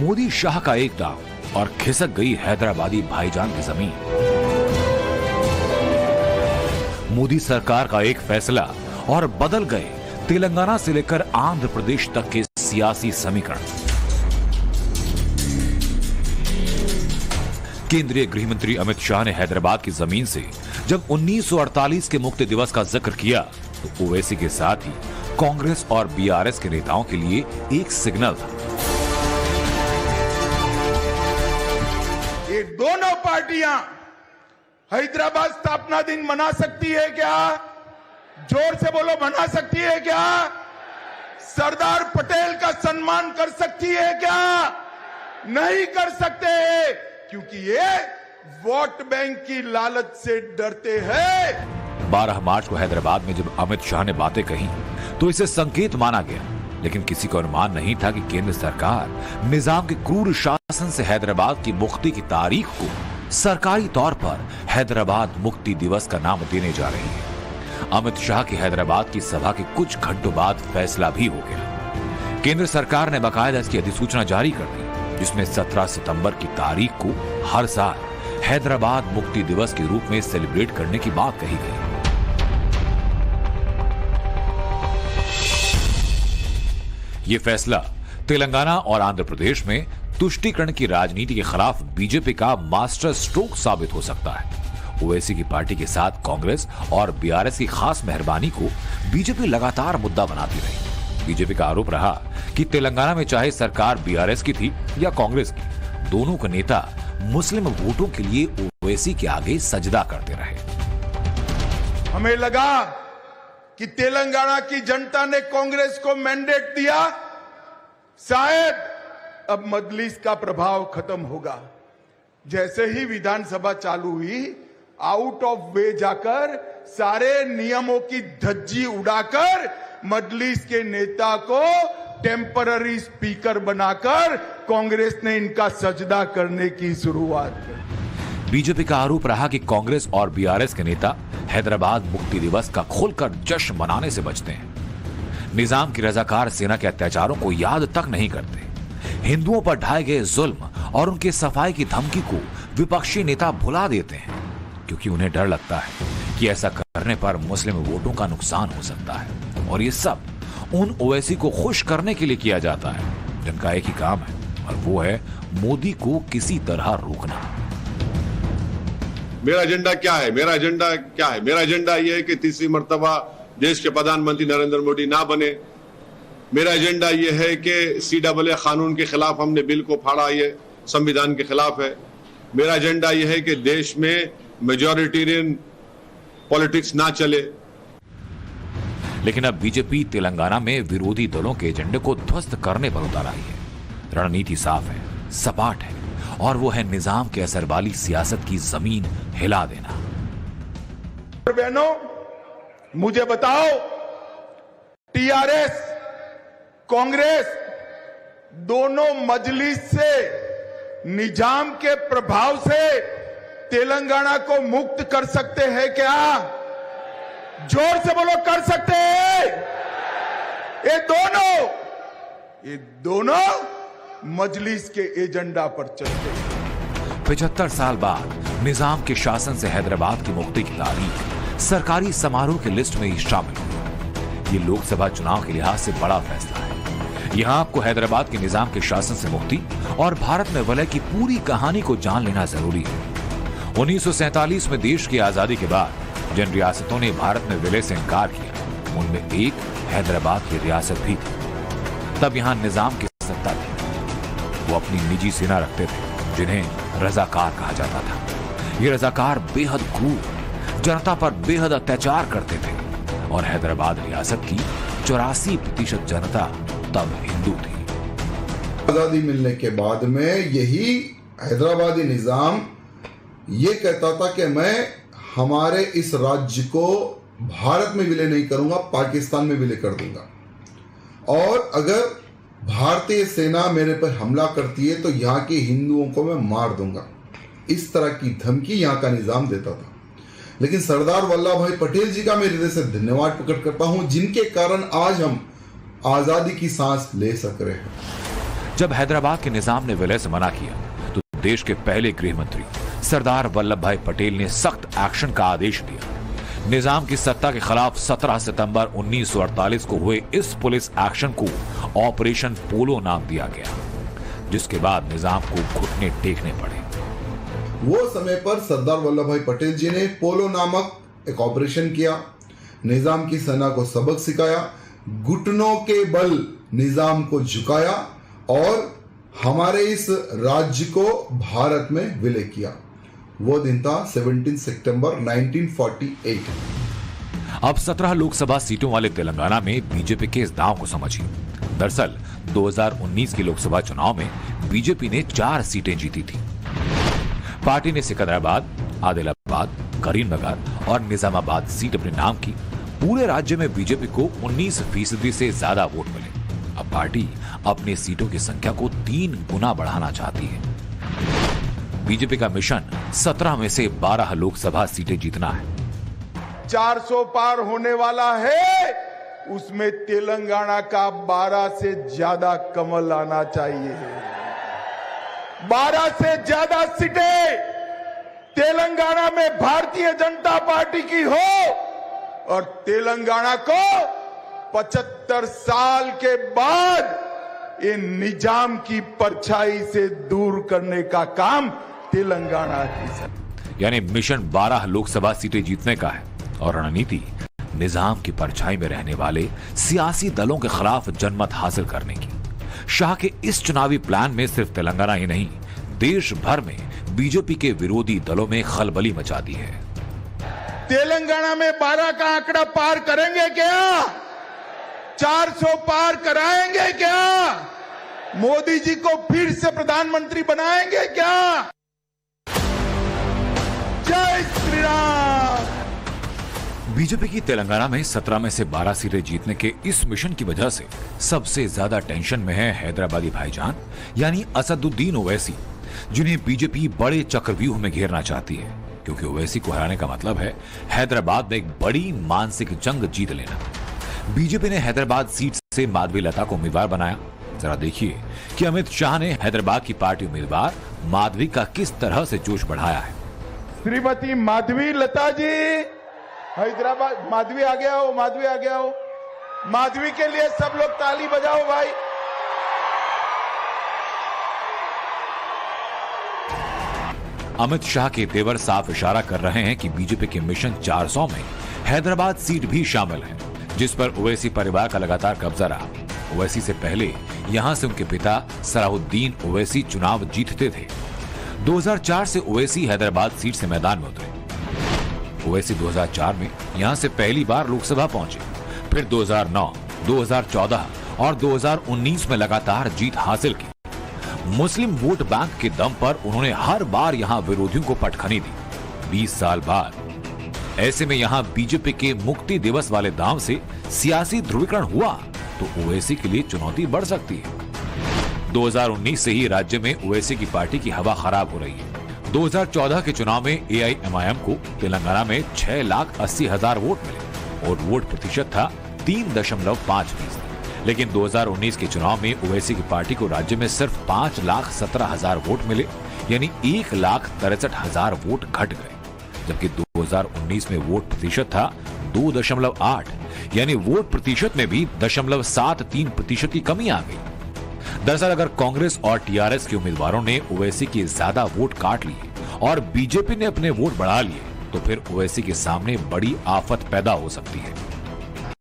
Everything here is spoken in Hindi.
मोदी शाह का एक दांव और खिसक गई हैदराबादी भाईजान की जमीन। मोदी सरकार का एक फैसला और बदल गए तेलंगाना से लेकर आंध्र प्रदेश तक के सियासी समीकरण। केंद्रीय गृह मंत्री अमित शाह ने हैदराबाद की जमीन से जब 1948 के मुक्ति दिवस का जिक्र किया तो ओवैसी के साथ ही कांग्रेस और बीआरएस के नेताओं के लिए एक सिग्नल था। ये दोनों पार्टियां हैदराबाद स्थापना दिन मना सकती है क्या? जोर से बोलो, मना सकती है क्या? सरदार पटेल का सम्मान कर सकती है क्या? नहीं कर सकते, क्योंकि ये वोट बैंक की लालच से डरते हैं। 12 मार्च को हैदराबाद में जब अमित शाह ने बातें कही तो इसे संकेत माना गया, लेकिन किसी को अनुमान नहीं था कि केंद्र सरकार निजाम के क्रूर शासन से हैदराबाद की मुक्ति की तारीख को सरकारी तौर पर हैदराबाद मुक्ति दिवस का नाम देने जा रही है। अमित शाह की हैदराबाद की सभा के कुछ घंटों बाद फैसला भी हो गया। केंद्र सरकार ने बाकायदा इसकी अधिसूचना जारी कर दी, जिसमें 17 सितंबर की तारीख को हर साल हैदराबाद मुक्ति दिवस के रूप में सेलिब्रेट करने की बात कही गई। यह फैसला तेलंगाना और आंध्र प्रदेश में तुष्टीकरण की राजनीति के खिलाफ बीजेपी का मास्टर स्ट्रोक साबित हो सकता है। ओवैसी की पार्टी के साथ कांग्रेस और बीआरएस की खास मेहरबानी को बीजेपी लगातार मुद्दा बनाती रही। बीजेपी का आरोप रहा कि तेलंगाना में चाहे सरकार बीआरएस की थी या कांग्रेस की, दोनों के नेता मुस्लिम वोटों के लिए ओवैसी के आगे सजदा करते रहे। हमें लगा कि तेलंगाना की जनता ने कांग्रेस को मैंडेट दिया, शायद अब मजलिस का प्रभाव खत्म होगा। जैसे ही विधानसभा चालू हुई, आउट ऑफ वे जाकर सारे नियमों की धज्जी उड़ाकर मजलिस के नेता को टेम्पररी स्पीकर बनाकर कांग्रेस ने इनका सजदा करने की शुरुआत की। बीजेपी का आरोप रहा कि कांग्रेस और बीआरएस के नेता हैदराबाद मुक्ति दिवस का खुलकर जश्न मनाने से बचते हैं। निजाम की रजाकार सेना के अत्याचारों को याद तक नहीं करते। हिंदुओं पर ढाए गए जुल्म और उनके सफाई की धमकी को विपक्षी नेता भुला देते हैं, क्योंकि उन्हें डर लगता है कि ऐसा करने पर मुस्लिम वोटों का नुकसान हो सकता है। और ये सब उन ओवैसी को खुश करने के लिए किया जाता है, जिनका एक ही काम है, और वो है मोदी को किसी तरह रोकना। मेरा एजेंडा क्या है? मेरा एजेंडा क्या है? मेरा एजेंडा यह है कि तीसरी मर्तबा देश के प्रधानमंत्री नरेंद्र मोदी ना बने। मेरा एजेंडा यह है कि CAA कानून के खिलाफ हमने बिल को फाड़ा, ये संविधान के खिलाफ है। मेरा एजेंडा यह है कि देश में मेजॉरिटेरियन पॉलिटिक्स ना चले। लेकिन अब बीजेपी तेलंगाना में विरोधी दलों के एजेंडे को ध्वस्त करने पर उतर आई है। रणनीति साफ है, सपाट है, और वो है निजाम के असर वाली सियासत की जमीन हिला देना। बहनों, मुझे बताओ, टीआरएस, कांग्रेस दोनों मजलिस से, निजाम के प्रभाव से तेलंगाना को मुक्त कर सकते हैं क्या? जोर से बोलो, कर सकते हैं? ये दोनों मजलिस के एजेंडा पर चलते हैं। 75 साल बाद निजाम के शासन से हैदराबाद की मुक्ति की तारीख सरकारी समारोह की लिस्ट में ही शामिल हुई। ये लोकसभा चुनाव के लिहाज से बड़ा फैसला है। यहां आपको हैदराबाद के निजाम के शासन से मुक्ति और भारत में विलय की पूरी कहानी को जान लेना जरूरी है। 1947 में देश की आजादी के बाद जिन रियासतों ने भारत में विलय से इनकार किया, उनमें एक हैदराबाद की रियासत भी थी। तब यहां निजाम की सत्ता थी। वो अपनी निजी सेना रखते थे, जिन्हें रजाकार कहा जाता था। ये रजाकार बेहद क्रूर, जनता पर बेहद अत्याचार करते थे, और हैदराबाद रियासत की 84% जनता तब हिंदू थी। आजादी मिलने के बाद में यही हैदराबादी निजाम ये कहता था कि मैं हमारे इस राज्य को भारत में विलय नहीं करूंगा, पाकिस्तान में विलय कर दूंगा, और अगर भारतीय सेना मेरे पर हमला करती है तो यहाँ के हिंदुओं को मैं मार दूंगा। इस तरह की धमकी यहाँ का निजाम देता था। लेकिन सरदार वल्लभ भाई पटेल जी का मैं हृदय से धन्यवाद प्रकट करता हूं, जिनके कारण आज हम आजादी की सांस ले सक रहे हैं। जब हैदराबाद के निजाम ने विलय से मना किया तो देश के पहले गृह मंत्री सरदार वल्लभ भाई पटेल ने सख्त एक्शन का आदेश दिया। निजाम की सत्ता के खिलाफ 17 सितंबर 1948 को हुए इस पुलिस एक्शन को ऑपरेशन पोलो नाम दिया गया, जिसके बाद निजाम को घुटने टेकने पड़े। वो समय पर सरदार वल्लभ भाई पटेल जी ने पोलो नामक एक ऑपरेशन किया, निजाम की सेना को सबक सिखाया, घुटनों के बल निजाम को झुकाया और हमारे इस राज्य को भारत में विलय किया। वो दिन था 17 सितंबर 1948। अब 17 लोकसभा सीटों वाले तेलंगाना में बीजेपी के इस दांव को समझिए। दरअसल 2019 के लोकसभा चुनाव में बीजेपी ने 4 सीटें जीती थी। पार्टी ने सिकंदराबाद, आदिलाबाद, करीमनगर और निजामाबाद सीट अपने नाम की। पूरे राज्य में बीजेपी को 19% से ज्यादा वोट मिले। अब पार्टी अपनी सीटों की संख्या को 3 गुना बढ़ाना चाहती है। बीजेपी का मिशन 17 में से 12 लोकसभा सीटें जीतना है। 400 पार होने वाला है, उसमें तेलंगाना का 12 से ज्यादा कमल आना चाहिए। 12 से ज्यादा सीटें तेलंगाना में भारतीय जनता पार्टी की हो और तेलंगाना को 75 साल के बाद इन निजाम की परछाई से दूर करने का काम तेलंगाना की। यानी मिशन 12 लोकसभा सीटें जीतने का है और रणनीति निजाम की परछाई में रहने वाले सियासी दलों के खिलाफ जनमत हासिल करने की। शाह के इस चुनावी प्लान में सिर्फ तेलंगाना ही नहीं, देश भर में बीजेपी के विरोधी दलों में खलबली मचा दी है। तेलंगाना में 12 का आंकड़ा पार करेंगे क्या? 400 पार कराएंगे क्या? मोदी जी को फिर से प्रधानमंत्री बनाएंगे क्या? जय श्री राम। बीजेपी की तेलंगाना में 17 में से 12 सीटें जीतने के इस मिशन की वजह से सबसे ज्यादा टेंशन में है हैदराबादी भाईजान यानी असदुद्दीन ओवैसी, जिन्हें बीजेपी बड़े चक्रव्यूह में घेरना चाहती है, क्योंकि ओवैसी को हराने का मतलब है हैदराबाद में एक बड़ी मानसिक जंग जीत लेना। बीजेपी ने हैदराबाद सीट से माधवी लता को उम्मीदवार बनाया। जरा देखिए कि अमित शाह ने हैदराबाद की पार्टी उम्मीदवार माधवी का किस तरह से जोश बढ़ाया है। श्रीमती माधवी लता जी, हैदराबाद। माधवी आ गया हो, माधवी आ गया हो। माधवी के लिए सब लोग ताली बजाओ भाई। अमित शाह के तेवर साफ इशारा कर रहे हैं कि बीजेपी के मिशन 400 में हैदराबाद सीट भी शामिल है, जिस पर ओवैसी परिवार का लगातार कब्जा रहा। ओवैसी से पहले यहां से उनके पिता सलाहुद्दीन ओवैसी चुनाव जीतते थे। 2004 से ओवैसी हैदराबाद सीट से मैदान में उतरे। ओवैसी 2004 में यहां से पहली बार लोकसभा पहुंचे, फिर 2009, 2014 और 2019 में लगातार जीत हासिल की। मुस्लिम वोट बैंक के दम पर उन्होंने हर बार यहां विरोधियों को पटखनी दी। 20 साल बाद ऐसे में यहां बीजेपी के मुक्ति दिवस वाले दांव से सियासी ध्रुवीकरण हुआ तो ओवैसी के लिए चुनौती बढ़ सकती है। 2019 से ही राज्य में ओवैसी की पार्टी की हवा खराब हो रही है। 2014 के चुनाव में AIMIM को तेलंगाना में 6,80,000 वोट मिले और वोट प्रतिशत था 3.5%। लेकिन 2019 के चुनाव में ओवैसी की पार्टी को राज्य में सिर्फ 5,17,000 वोट मिले, यानी 1,63,000 वोट घट गए, जबकि 2019 में वोट प्रतिशत था 2.8, यानी वोट प्रतिशत में भी 0.73% की कमी आ गई। दरअसल अगर कांग्रेस और TRS के उम्मीदवारों ने ओवैसी के ज्यादा वोट काट लिए और बीजेपी ने अपने वोट बढ़ा लिए तो फिर ओवैसी के सामने बड़ी आफत पैदा हो सकती है।